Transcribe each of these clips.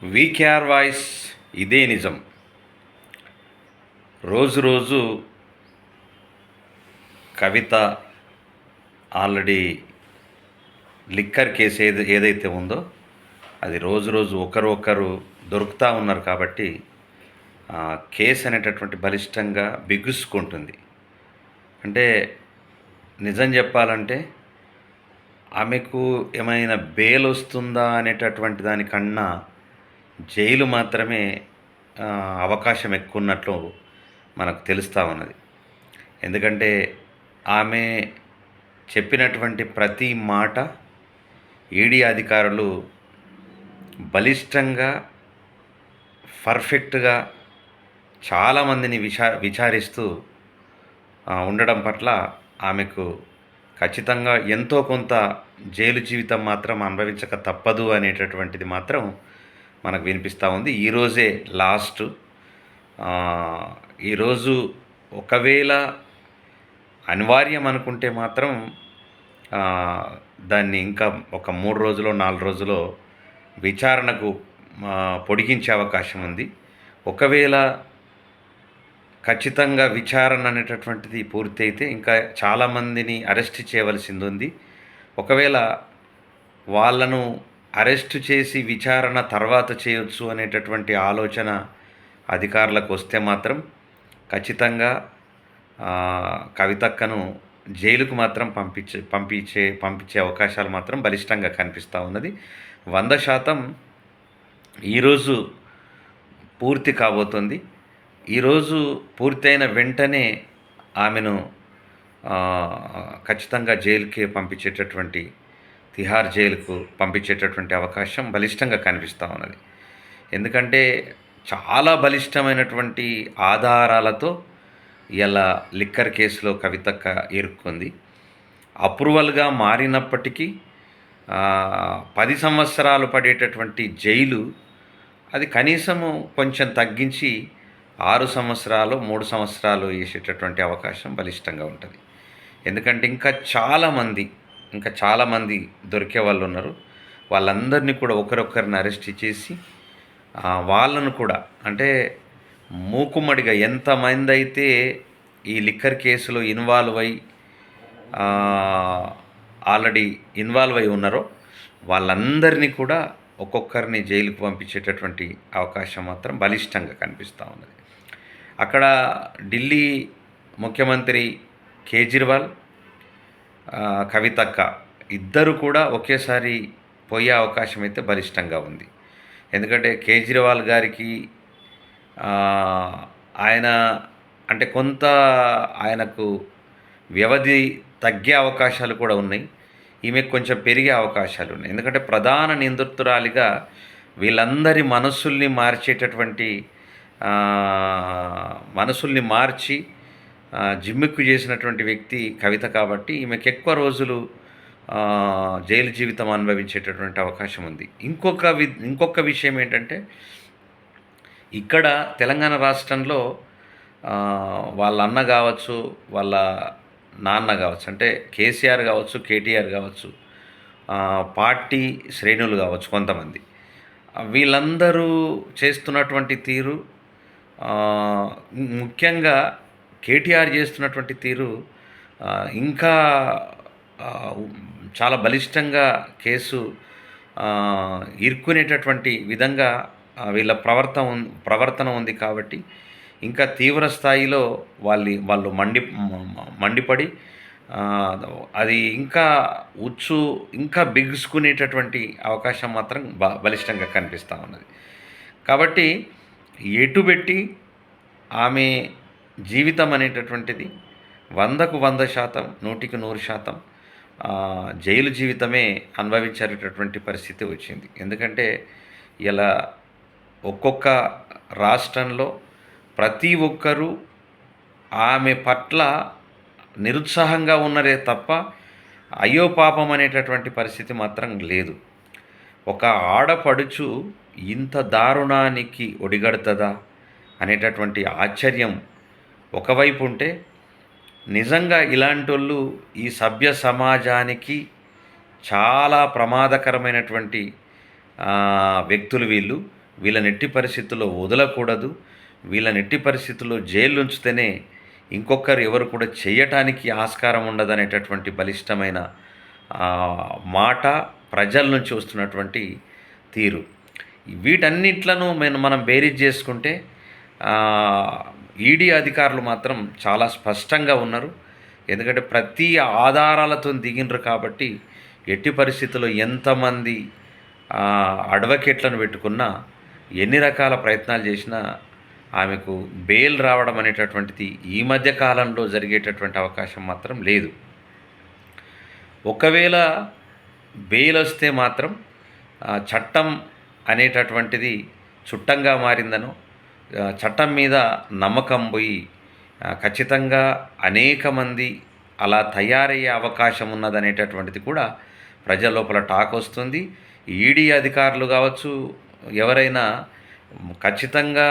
VKR voice ఇదే నిజం. రోజు రోజు కవిత ఆల్రెడీ లిక్కర్ కేసు ఏదైతే ఉందో అది రోజు రోజు ఒకరు దొరుకుతూ ఉన్నారు కాబట్టి కేసు అనేటటువంటి బలిష్టంగా బిగుసుకుంటుంది. అంటే నిజం చెప్పాలంటే ఆమెకు ఏమైనా బెయిల్ వస్తుందా అనేటటువంటి దానికన్నా జైలు మాత్రమే అవకాశం ఎక్కువ ఉన్నట్లు మనకు తెలుస్తూ ఉన్నది. ఎందుకంటే ఆమె చెప్పినటువంటి ప్రతి మాట ఈడీ అధికారులు బలిష్టంగా పర్ఫెక్ట్గా చాలామందిని విచారిస్తూ ఉండడం పట్ల ఆమెకు ఖచ్చితంగా ఎంతో కొంత జైలు జీవితం మాత్రం అనుభవించక తప్పదు అనేటటువంటిది మాత్రం మనకు వినిపిస్తూ ఉంది. ఈరోజే లాస్ట్. ఈరోజు ఒకవేళ అనివార్యం అనుకుంటే మాత్రం దాన్ని ఇంకా ఒక 3 రోజులో 4 రోజులో విచారణకు పొడిగించే అవకాశం ఉంది. ఒకవేళ ఖచ్చితంగా విచారణ అనేటటువంటిది పూర్తయితే ఇంకా చాలామందిని అరెస్ట్ చేయవలసింది ఉంది. ఒకవేళ వాళ్ళను అరెస్ట్ చేసి విచారణ తర్వాత చేయొచ్చు అనేటటువంటి ఆలోచన అధికారులకు వస్తే మాత్రం ఖచ్చితంగా కవితక్కను జైలుకు మాత్రం పంపించే అవకాశాలు మాత్రం బలిష్టంగా కనిపిస్తూ ఉన్నది. 100% ఈరోజు పూర్తి కాబోతుంది. ఈరోజు పూర్తయిన వెంటనే ఆమెను ఖచ్చితంగా జైలుకి పంపించేటటువంటి తిహార్ జైలుకు పంపించేటటువంటి అవకాశం బలిష్టంగా కనిపిస్తూ ఉన్నది. ఎందుకంటే చాలా బలిష్టమైనటువంటి ఆధారాలతో ఇలా లిక్కర్ కేసులో కవితక్క ఇరుక్కుంది. అప్రూవల్గా మారినప్పటికీ 10 సంవత్సరాలు పడేటటువంటి జైలు అది కనీసము కొంచెం తగ్గించి 6 సంవత్సరాలు 3 సంవత్సరాలు వేసేటటువంటి అవకాశం బలిష్టంగా ఉంటుంది. ఎందుకంటే ఇంకా చాలామంది దొరికే వాళ్ళు ఉన్నారు. వాళ్ళందరినీ కూడా ఒకరొకరిని అరెస్ట్ చేసి వాళ్ళను కూడా అంటే మూకుమ్మడిగా ఎంతమంది అయితే ఈ లిక్కర్ కేసులో ఆల్రెడీ ఇన్వాల్వ్ అయి ఉన్నారో వాళ్ళందరినీ కూడా ఒక్కొక్కరిని జైలుకు పంపించేటటువంటి అవకాశం మాత్రం బలిష్టంగా కనిపిస్తూ ఉన్నది. అక్కడ ఢిల్లీ ముఖ్యమంత్రి కేజ్రీవాల్, కవితక్క ఇద్దరు కూడా ఒకేసారి పోయే అవకాశం అయితే బలిష్టంగా ఉంది. ఎందుకంటే కేజ్రీవాల్ గారికి ఆయన అంటే కొంత ఆయనకు వ్యవధి తగ్గే అవకాశాలు కూడా ఉన్నాయి. ఈమెకు కొంచెం పెరిగే అవకాశాలు ఉన్నాయి. ఎందుకంటే ప్రధాన నిందితురాలిగా వీళ్ళందరి మనసుల్ని మార్చి జిమ్మిక్కు చేసినటువంటి వ్యక్తి కవిత కాబట్టి ఈమెకు ఎక్కువ రోజులు జైలు జీవితం అనుభవించేటటువంటి అవకాశం ఉంది. ఇంకొక విషయం ఏంటంటే ఇక్కడ తెలంగాణ రాష్ట్రంలో వాళ్ళ అన్న కావచ్చు, వాళ్ళ నాన్న కావచ్చు, అంటే కేసీఆర్ కావచ్చు, కేటీఆర్ కావచ్చు, పార్టీ శ్రేణులు కావచ్చు, కొంతమంది వీళ్ళందరూ చేస్తున్నటువంటి తీరు, ముఖ్యంగా కేటీఆర్ చేస్తున్నటువంటి తీరు ఇంకా చాలా బలిష్టంగా కేసు ఇరుక్కునేటటువంటి విధంగా వీళ్ళ ప్రవర్తన ఉంది. కాబట్టి ఇంకా తీవ్ర స్థాయిలో వాళ్ళు మండిపడి అది ఇంకా బిగుసుకునేటటువంటి అవకాశం మాత్రం బలిష్టంగా కనిపిస్తూ ఉన్నది. కాబట్టి ఎటుబెట్టి ఆమె జీవితం అనేటటువంటిది 100కు 100%, 100కి 100% జైలు జీవితమే అనుభవించేటటువంటి పరిస్థితి వచ్చింది. ఎందుకంటే ఇలా ఒక్కొక్క రాష్ట్రంలో ప్రతి ఒక్కరూ ఆమె పట్ల నిరుత్సాహంగా ఉన్నరే తప్ప అయ్యో పాపం అనేటటువంటి పరిస్థితి మాత్రం లేదు. ఒక ఆడపడుచు ఇంత దారుణానికి ఒడిగడుతుందా అనేటటువంటి ఆశ్చర్యం ఒకవైపు ఉంటే, నిజంగా ఇలాంటి వాళ్ళు ఈ సభ్య సమాజానికి చాలా ప్రమాదకరమైనటువంటి వ్యక్తులు వీళ్ళు. వీళ్ళని ఎట్టి పరిస్థితుల్లో వదలకూడదు. వీళ్ళని ఎట్టి పరిస్థితుల్లో జైల్లో ఉంచితేనే ఇంకొకరు ఎవరు కూడా చేయటానికి ఆస్కారం ఉండదనేటటువంటి బలిష్టమైన మాట ప్రజల నుంచి వస్తున్నటువంటి తీరు. వీటన్నిట్లను మనం బేరీజ్ చేసుకుంటే ఈడీ అధికారులు మాత్రం చాలా స్పష్టంగా ఉన్నారు. ఎందుకంటే ప్రతి ఆధారాలతో దిగినరు కాబట్టి ఎట్టి పరిస్థితుల్లో ఎంతమంది అడ్వకేట్లను పెట్టుకున్నా, ఎన్ని రకాల ప్రయత్నాలు చేసినా ఆమెకు బెయిల్ రావడం అనేటటువంటిది ఈ మధ్య కాలంలో జరిగేటటువంటి అవకాశం మాత్రం లేదు. ఒకవేళ బెయిల్ వస్తే మాత్రం చట్టం అనేటటువంటిది చుట్టంగా మారిందనో, చట్టం మీద నమ్మకం పోయి ఖచ్చితంగా అనేక మంది అలా తయారయ్యే అవకాశం ఉన్నదనేటటువంటిది కూడా ప్రజల లోపల టాక్ వస్తుంది. ఈడీ అధికారులు కావచ్చు, ఎవరైనా ఖచ్చితంగా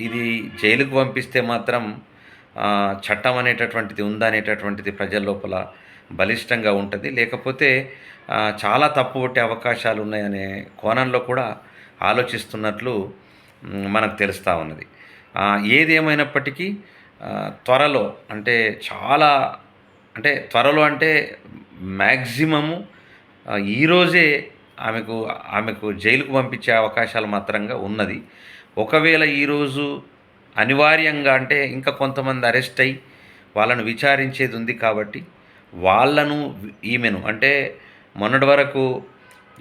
ఇది జైలుకు పంపిస్తే మాత్రం చట్టం అనేటటువంటిది ఉందనేటటువంటిది ప్రజల లోపల బలిష్టంగా ఉంటుంది. లేకపోతే చాలా తప్పు పట్టే అవకాశాలు ఉన్నాయనే కోణంలో కూడా ఆలోచిస్తున్నట్లు మనకు తెలుస్తూ ఉన్నది. ఏదేమైనప్పటికీ త్వరలో అంటే చాలా త్వరలో అంటే మ్యాక్సిమము ఈరోజే ఆమెకు జైలుకు పంపించే అవకాశాలు మాత్రంగా ఉన్నది. ఒకవేళ ఈరోజు అనివార్యంగా అంటే ఇంకా కొంతమంది అరెస్ట్ అయ్యి వాళ్ళను విచారించేది ఉంది కాబట్టి ఈమెను అంటే మొన్నటి వరకు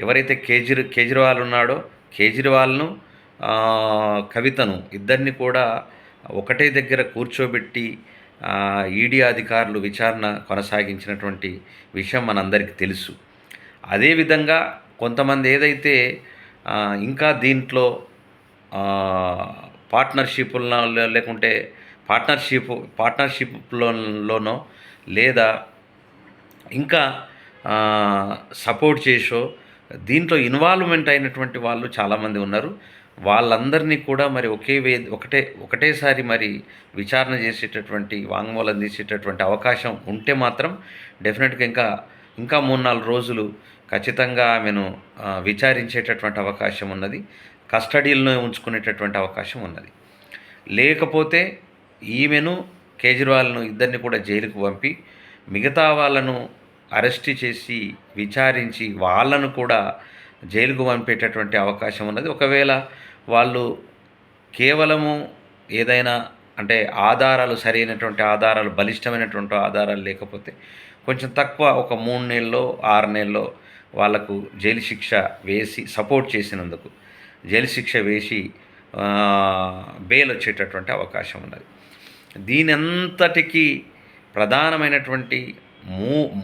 ఎవరైతే కేజ్రీవాల్ ఉన్నాడో కేజ్రీవాల్ను కవితను ఇద్దరిని కూడా ఒకటే దగ్గర కూర్చోబెట్టి ఈడీ అధికారులు విచారణ కొనసాగించినటువంటి విషయం మనందరికీ తెలుసు. అదేవిధంగా కొంతమంది ఏదైతే ఇంకా దీంట్లో పార్ట్నర్షిప్లో లేకుంటే పార్ట్నర్షిప్లోనో లేదా ఇంకా సపోర్ట్ చేసో దీంట్లో ఇన్వాల్వ్మెంట్ అయినటువంటి వాళ్ళు చాలామంది ఉన్నారు. వాళ్ళందరినీ కూడా మరి ఒకటేసారి మరి విచారణ చేసేటటువంటి వాంగ్మూలం తీసేటటువంటి అవకాశం ఉంటే మాత్రం డెఫినెట్గా ఇంకా 3-4 రోజులు ఖచ్చితంగా ఆమెను విచారించేటటువంటి అవకాశం ఉన్నది. కస్టడీలో ఉంచుకునేటటువంటి అవకాశం ఉన్నది. లేకపోతే ఈమెను కేజ్రీవాల్ను ఇద్దరిని కూడా జైలుకు పంపి మిగతా వాళ్ళను అరెస్ట్ చేసి విచారించి వాళ్ళను కూడా జైలుకు పంపేటటువంటి అవకాశం ఉన్నది. ఒకవేళ వాళ్ళు కేవలము ఏదైనా అంటే సరైనటువంటి ఆధారాలు బలిష్టమైనటువంటి ఆధారాలు లేకపోతే కొంచెం తక్కువ ఒక 3 నెలల్లో 6 నెలల్లో వాళ్ళకు జైలు శిక్ష వేసి సపోర్ట్ చేసినందుకు జైలు శిక్ష వేసి బెయిల్ వచ్చేటటువంటి అవకాశం ఉన్నది. దీనంతటికీ ప్రధానమైనటువంటి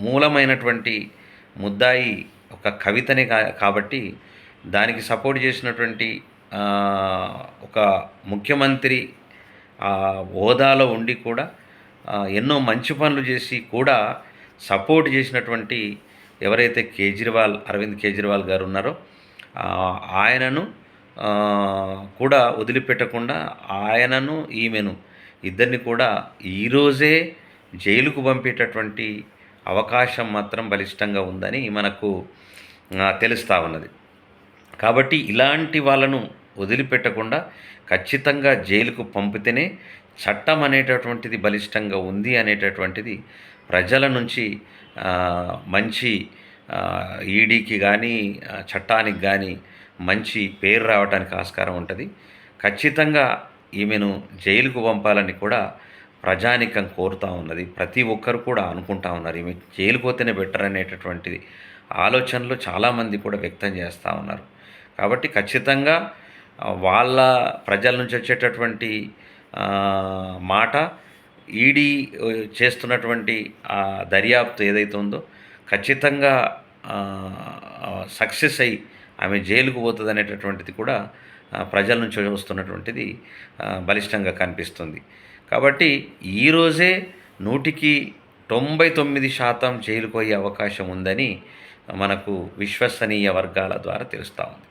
మూలమైనటువంటి ముద్దాయి ఒక కవితనే కాబట్టి దానికి సపోర్ట్ చేసినటువంటి ఒక ముఖ్యమంత్రి హోదాలో ఉండి కూడా ఎన్నో మంచి పనులు చేసి కూడా సపోర్ట్ చేసినటువంటి ఎవరైతే అరవింద్ కేజ్రీవాల్ గారు ఉన్నారో ఆయనను కూడా వదిలిపెట్టకుండా ఆయనను ఈమెను ఇద్దరిని కూడా ఈరోజే జైలుకు పంపేటటువంటి అవకాశం మాత్రం బలిష్టంగా ఉందని మనకు తెలుస్తూ ఉన్నది. కాబట్టి ఇలాంటి వాళ్ళను వదిలిపెట్టకుండా ఖచ్చితంగా జైలుకు పంపితేనే చట్టం అనేటటువంటిది బలిష్టంగా ఉంది అనేటటువంటిది ప్రజల నుంచి మంచి ఈడీకి కానీ చట్టానికి కానీ మంచి పేరు రావడానికి ఆస్కారం ఉంటుంది. ఖచ్చితంగా ఈమెను జైలుకు పంపాలని కూడా ప్రజానికం కోరుతూ ఉన్నది. ప్రతి ఒక్కరు కూడా అనుకుంటా ఉన్నారు ఈమె జైలుకు పోతేనే బెటర్ అనేటటువంటిది ఆలోచనలు చాలామంది కూడా వ్యక్తం చేస్తూ ఉన్నారు. కాబట్టి ఖచ్చితంగా వాళ్ళ ప్రజల నుంచి వచ్చేటటువంటి మాట ఈడీ చేస్తున్నటువంటి దర్యాప్తు ఏదైతే ఉందో ఖచ్చితంగా సక్సెస్ అయ్యి ఆమె జైలుకు పోతుంది అనేటటువంటిది కూడా ప్రజల నుంచి వస్తున్నటువంటిది బలిష్టంగా కనిపిస్తుంది. కాబట్టి ఈరోజే 99% జైలుకు పోయే అవకాశం ఉందని మనకు విశ్వసనీయ వర్గాల ద్వారా తెలుస్తూ ఉంది.